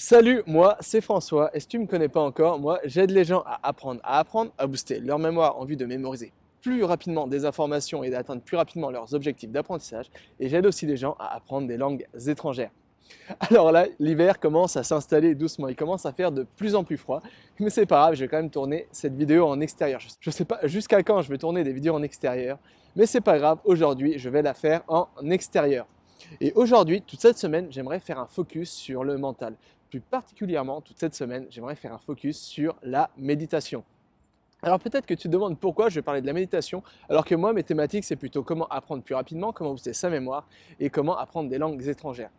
Salut, moi c'est François et si tu ne me connais pas encore, moi j'aide les gens à apprendre, à booster leur mémoire en vue de mémoriser plus rapidement des informations et d'atteindre plus rapidement leurs objectifs d'apprentissage et j'aide aussi les gens à apprendre des langues étrangères. Alors là, l'hiver commence à s'installer doucement, il commence à faire de plus en plus froid, mais c'est pas grave, je vais quand même tourner cette vidéo en extérieur. Je sais pas jusqu'à quand je vais tourner des vidéos en extérieur, mais c'est pas grave, aujourd'hui je vais la faire en extérieur. Et aujourd'hui, toute cette semaine, j'aimerais faire un focus sur le mental. Plus particulièrement, toute cette semaine, j'aimerais faire un focus sur la méditation. Alors peut-être que tu te demandes pourquoi je vais parler de la méditation, alors que moi, mes thématiques, c'est plutôt comment apprendre plus rapidement, comment booster sa mémoire et comment apprendre des langues étrangères.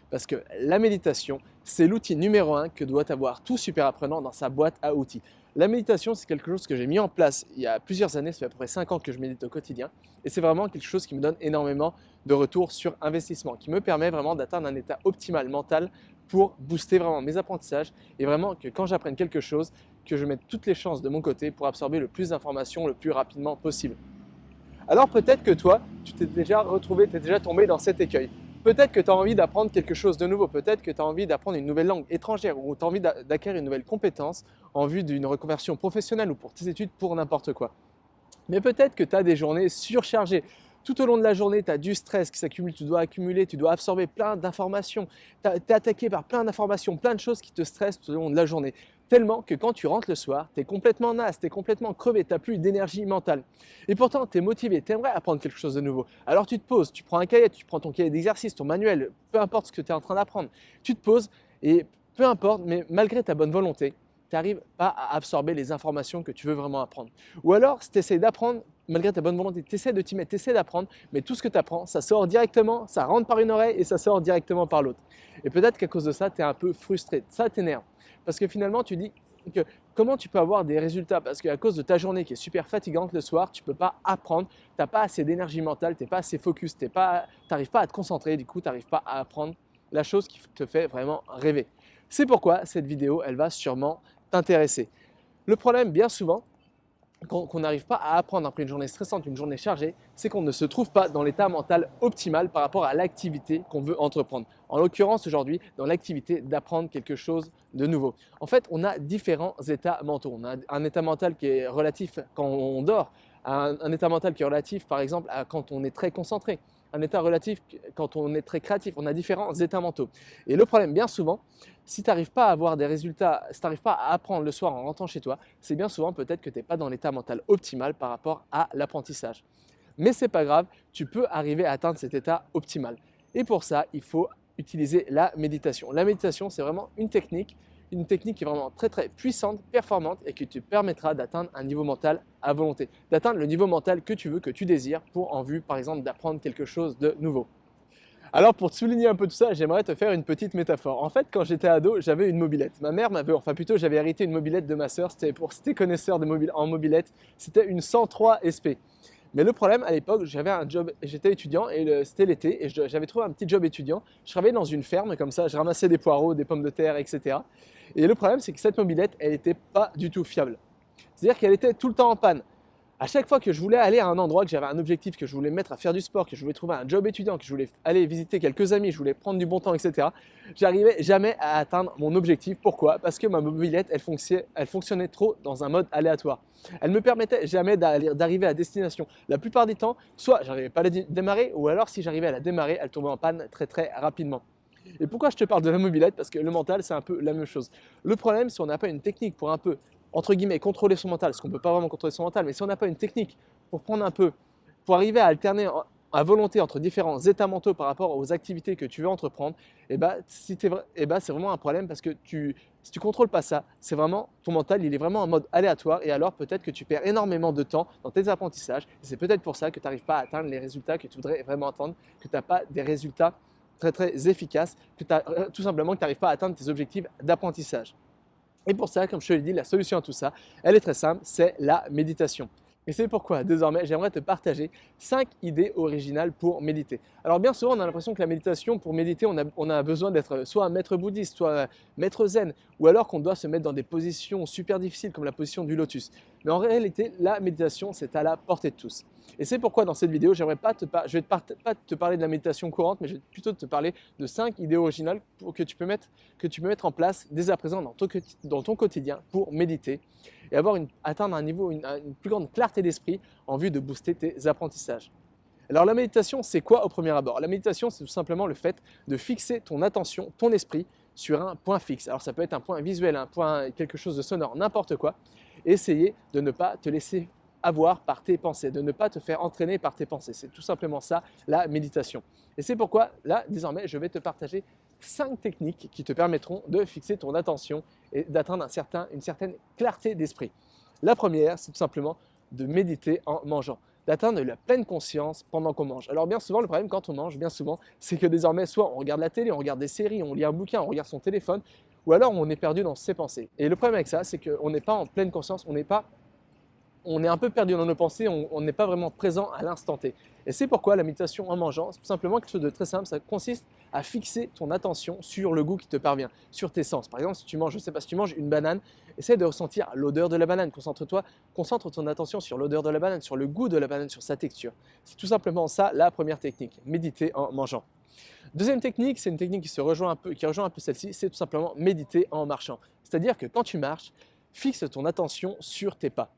Parce que la méditation, c'est l'outil numéro un que doit avoir tout super apprenant dans sa boîte à outils. La méditation, c'est quelque chose que j'ai mis en place il y a plusieurs années, ça fait à peu près 5 ans que je médite au quotidien, et c'est vraiment quelque chose qui me donne énormément de retour sur investissement, qui me permet vraiment d'atteindre un état optimal mental pour booster vraiment mes apprentissages, et vraiment que quand j'apprenne quelque chose, que je mette toutes les chances de mon côté pour absorber le plus d'informations le plus rapidement possible. Alors peut-être que toi, tu t'es déjà retrouvé, tu es déjà tombé dans cet écueil. Peut-être que tu as envie d'apprendre quelque chose de nouveau, peut-être que tu as envie d'apprendre une nouvelle langue étrangère ou tu as envie d'acquérir une nouvelle compétence en vue d'une reconversion professionnelle ou pour tes études, pour n'importe quoi. Mais peut-être que tu as des journées surchargées. Tout au long de la journée, tu as du stress qui s'accumule, tu dois accumuler, tu dois absorber plein d'informations. Tu es attaqué par plein d'informations, plein de choses qui te stressent tout au long de la journée. Tellement que quand tu rentres le soir, tu es complètement naze, tu es complètement crevé, tu n'as plus d'énergie mentale. Et pourtant, tu es motivé, tu aimerais apprendre quelque chose de nouveau. Alors tu te poses, tu prends un cahier, tu prends ton cahier d'exercice, ton manuel, peu importe ce que tu es en train d'apprendre. Tu te poses et peu importe, mais malgré ta bonne volonté, tu n'arrives pas à absorber les informations que tu veux vraiment apprendre. Ou alors, si tu essaies d'apprendre, malgré ta bonne volonté, tu essaies de t'y mettre, tu essaies d'apprendre, mais tout ce que tu apprends, ça sort directement, ça rentre par une oreille et ça sort directement par l'autre. Et peut-être qu'à cause de ça, tu es un peu frustré, ça t'énerve. Parce que finalement, tu dis que comment tu peux avoir des résultats? Parce qu'à cause de ta journée qui est super fatigante le soir, tu ne peux pas apprendre, tu n'as pas assez d'énergie mentale, tu n'es pas assez focus, tu n'arrives pas à te concentrer, du coup, tu n'arrives pas à apprendre la chose qui te fait vraiment rêver. C'est pourquoi cette vidéo, elle va sûrement t'intéresser. Le problème, bien souvent, qu'on n'arrive pas à apprendre après une journée stressante, une journée chargée, c'est qu'on ne se trouve pas dans l'état mental optimal par rapport à l'activité qu'on veut entreprendre. En l'occurrence, aujourd'hui, dans l'activité d'apprendre quelque chose de nouveau. En fait, on a différents états mentaux. On a un état mental qui est relatif quand on dort, un état mental qui est relatif, par exemple, à quand on est très concentré, un état relatif quand on est très créatif. On a différents états mentaux. Et le problème, bien souvent, si tu n'arrives pas à avoir des résultats, si tu n'arrives pas à apprendre le soir en rentrant chez toi, c'est bien souvent peut-être que tu n'es pas dans l'état mental optimal par rapport à l'apprentissage. Mais ce n'est pas grave, tu peux arriver à atteindre cet état optimal. Et pour ça, il faut utiliser la méditation. La méditation, c'est vraiment une technique qui est vraiment très très puissante, performante et qui te permettra d'atteindre un niveau mental à volonté, d'atteindre le niveau mental que tu veux, que tu désires pour en vue par exemple d'apprendre quelque chose de nouveau. Alors pour te souligner un peu tout ça, j'aimerais te faire une petite métaphore. En fait, quand j'étais ado, j'avais une mobilette. Ma mère m'avait, enfin plutôt j'avais hérité une mobilette de ma sœur, c'était pour si t'es connaisseur en mobilette, c'était une 103 SP. Mais le problème, à l'époque, j'avais un job, j'étais étudiant et c'était l'été et j'avais trouvé un petit job étudiant. Je travaillais dans une ferme comme ça, je ramassais des poireaux, des pommes de terre, etc. Et le problème, c'est que cette mobilette, elle n'était pas du tout fiable. C'est-à-dire qu'elle était tout le temps en panne. À chaque fois que je voulais aller à un endroit, que j'avais un objectif, que je voulais me mettre à faire du sport, que je voulais trouver un job étudiant, que je voulais aller visiter quelques amis, je voulais prendre du bon temps, etc., j'arrivais jamais à atteindre mon objectif. Pourquoi? Parce que ma mobilette, elle fonctionnait trop dans un mode aléatoire. Elle ne me permettait jamais d'arriver à destination. La plupart du temps, soit j'arrivais pas à la démarrer, ou alors si j'arrivais à la démarrer, elle tombait en panne très très rapidement. Et pourquoi je te parle de la mobilette? Parce que le mental, c'est un peu la même chose. Le problème, si on n'a pas une technique pour un peu, entre guillemets, contrôler son mental, parce qu'on ne peut pas vraiment contrôler son mental, mais si on n'a pas une technique pour prendre un peu, pour arriver à alterner à volonté entre différents états mentaux par rapport aux activités que tu veux entreprendre, et bah, c'est vraiment un problème parce que si tu ne contrôles pas ça, c'est vraiment, ton mental, il est vraiment en mode aléatoire et alors peut-être que tu perds énormément de temps dans tes apprentissages et c'est peut-être pour ça que tu n'arrives pas à atteindre les résultats que tu voudrais vraiment atteindre, que tu n'as pas des résultats très très efficaces, tout simplement que tu n'arrives pas à atteindre tes objectifs d'apprentissage. Et pour ça, comme je te l'ai dit, la solution à tout ça, elle est très simple, c'est la méditation. Et c'est pourquoi désormais j'aimerais te partager 5 idées originales pour méditer. Alors bien souvent on a l'impression que la méditation, pour méditer, on a besoin d'être soit un maître bouddhiste, soit un maître zen, ou alors qu'on doit se mettre dans des positions super difficiles comme la position du lotus. Mais en réalité, la méditation, c'est à la portée de tous. Et c'est pourquoi dans cette vidéo, je vais pas te parler de la méditation courante, mais je vais plutôt te parler de 5 idées originales que tu peux mettre en place dès à présent dans ton quotidien pour méditer et atteindre une plus grande clarté d'esprit en vue de booster tes apprentissages. Alors la méditation, c'est quoi au premier abord? La méditation, c'est tout simplement le fait de fixer ton attention, ton esprit sur un point fixe. Alors ça peut être un point visuel, quelque chose de sonore, n'importe quoi. Essayer de ne pas te laisser avoir par tes pensées, de ne pas te faire entraîner par tes pensées. C'est tout simplement ça, la méditation. Et c'est pourquoi, là, désormais, je vais te partager 5 techniques qui te permettront de fixer ton attention et d'atteindre une certaine clarté d'esprit. La première, c'est tout simplement de méditer en mangeant, d'atteindre la pleine conscience pendant qu'on mange. Alors bien souvent, le problème quand on mange, bien souvent, c'est que désormais, soit on regarde la télé, on regarde des séries, on lit un bouquin, on regarde son téléphone, ou alors on est perdu dans ses pensées. Et le problème avec ça, c'est qu'on n'est pas en pleine conscience, on est un peu perdu dans nos pensées, on n'est pas vraiment présent à l'instant T. Et c'est pourquoi la méditation en mangeant, c'est tout simplement quelque chose de très simple, ça consiste à fixer ton attention sur le goût qui te parvient, sur tes sens. Par exemple, si tu manges, je sais pas, si tu manges une banane, essaie de ressentir l'odeur de la banane, concentre ton attention sur l'odeur de la banane, sur le goût de la banane, sur sa texture. C'est tout simplement ça la première technique, méditer en mangeant. Deuxième technique, c'est une technique qui rejoint un peu celle-ci, c'est tout simplement méditer en marchant. C'est-à-dire que quand tu marches, fixe ton attention sur tes pas.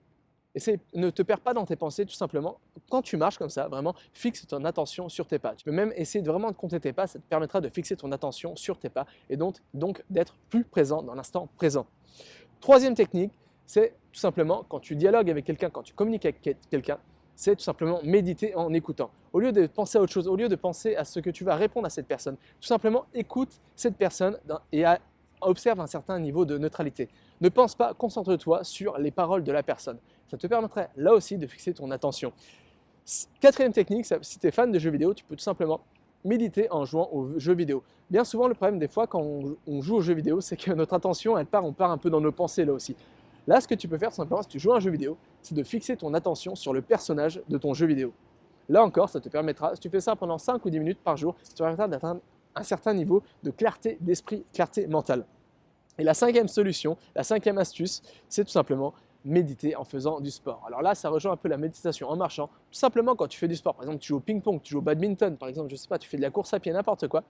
Ne te perds pas dans tes pensées, tout simplement. Quand tu marches comme ça, vraiment, fixe ton attention sur tes pas. Tu peux même essayer de vraiment compter tes pas, ça te permettra de fixer ton attention sur tes pas et donc d'être plus présent dans l'instant présent. Troisième technique, c'est tout simplement quand tu dialogues avec quelqu'un, quand tu communiques avec quelqu'un, c'est tout simplement méditer en écoutant. Au lieu de penser à autre chose, au lieu de penser à ce que tu vas répondre à cette personne, tout simplement écoute cette personne et observe un certain niveau de neutralité. Ne pense pas, concentre-toi sur les paroles de la personne. Ça te permettrait là aussi de fixer ton attention. Quatrième technique, si tu es fan de jeux vidéo, tu peux tout simplement méditer en jouant aux jeux vidéo. Bien souvent, le problème des fois quand on joue aux jeux vidéo, c'est que notre attention, on part un peu dans nos pensées là aussi. Là, ce que tu peux faire simplement, si tu joues à un jeu vidéo, c'est de fixer ton attention sur le personnage de ton jeu vidéo. Là encore, ça te permettra, si tu fais ça pendant 5 ou 10 minutes par jour, ça te permettra d'atteindre un certain niveau de clarté d'esprit, clarté mentale. Et la cinquième solution, la cinquième astuce, c'est tout simplement méditer en faisant du sport. Alors là, ça rejoint un peu la méditation en marchant. Tout simplement, quand tu fais du sport, par exemple, tu joues au ping-pong, tu joues au badminton, par exemple, je sais pas, tu fais de la course à pied, n'importe quoi,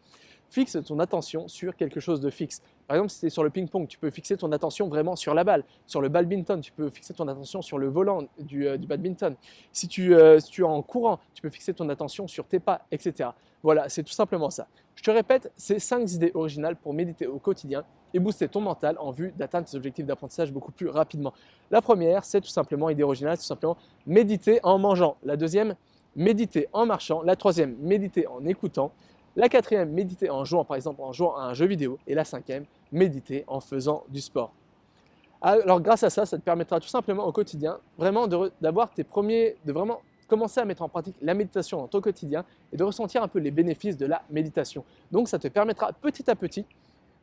fixe ton attention sur quelque chose de fixe. Par exemple, si tu es sur le ping-pong, tu peux fixer ton attention vraiment sur la balle. Sur le badminton, tu peux fixer ton attention sur le volant du badminton. Si tu es en courant, tu peux fixer ton attention sur tes pas, etc. Voilà, c'est tout simplement ça. Je te répète, ces 5 idées originales pour méditer au quotidien et booster ton mental en vue d'atteindre tes objectifs d'apprentissage beaucoup plus rapidement. La première, c'est tout simplement, idée originale, c'est tout simplement méditer en mangeant. La deuxième, méditer en marchant. La troisième, méditer en écoutant. La quatrième, méditer en jouant, par exemple, en jouant à un jeu vidéo. Et la cinquième, méditer en faisant du sport. Alors grâce à ça, ça te permettra tout simplement au quotidien vraiment de vraiment commencer à mettre en pratique la méditation dans ton quotidien et de ressentir un peu les bénéfices de la méditation. Donc ça te permettra petit à petit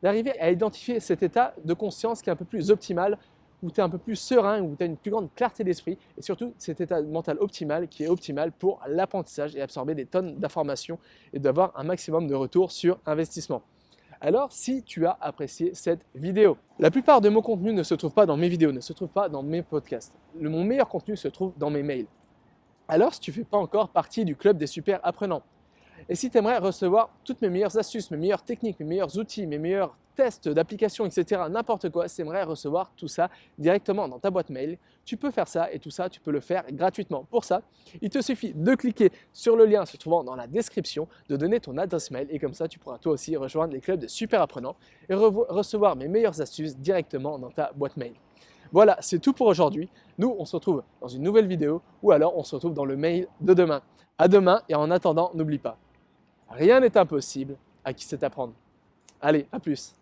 d'arriver à identifier cet état de conscience qui est un peu plus optimal, où tu es un peu plus serein, où tu as une plus grande clarté d'esprit et surtout cet état mental optimal qui est optimal pour l'apprentissage et absorber des tonnes d'informations et d'avoir un maximum de retour sur investissement. Alors, si tu as apprécié cette vidéo, la plupart de mon contenu ne se trouve pas dans mes vidéos, ne se trouve pas dans mes podcasts. Mon meilleur contenu se trouve dans mes mails. Alors, si tu ne fais pas encore partie du club des super apprenants, et si tu aimerais recevoir toutes mes meilleures astuces, mes meilleures techniques, mes meilleurs outils, mes meilleurs tests d'application, etc., n'importe quoi, si tu aimerais recevoir tout ça directement dans ta boîte mail, tu peux faire ça et tout ça, tu peux le faire gratuitement. Pour ça, il te suffit de cliquer sur le lien se trouvant dans la description, de donner ton adresse mail et comme ça, tu pourras toi aussi rejoindre les clubs de super apprenants et recevoir mes meilleures astuces directement dans ta boîte mail. Voilà, c'est tout pour aujourd'hui. Nous, on se retrouve dans une nouvelle vidéo ou alors on se retrouve dans le mail de demain. À demain et en attendant, n'oublie pas, rien n'est impossible à qui sait apprendre. Allez, à plus.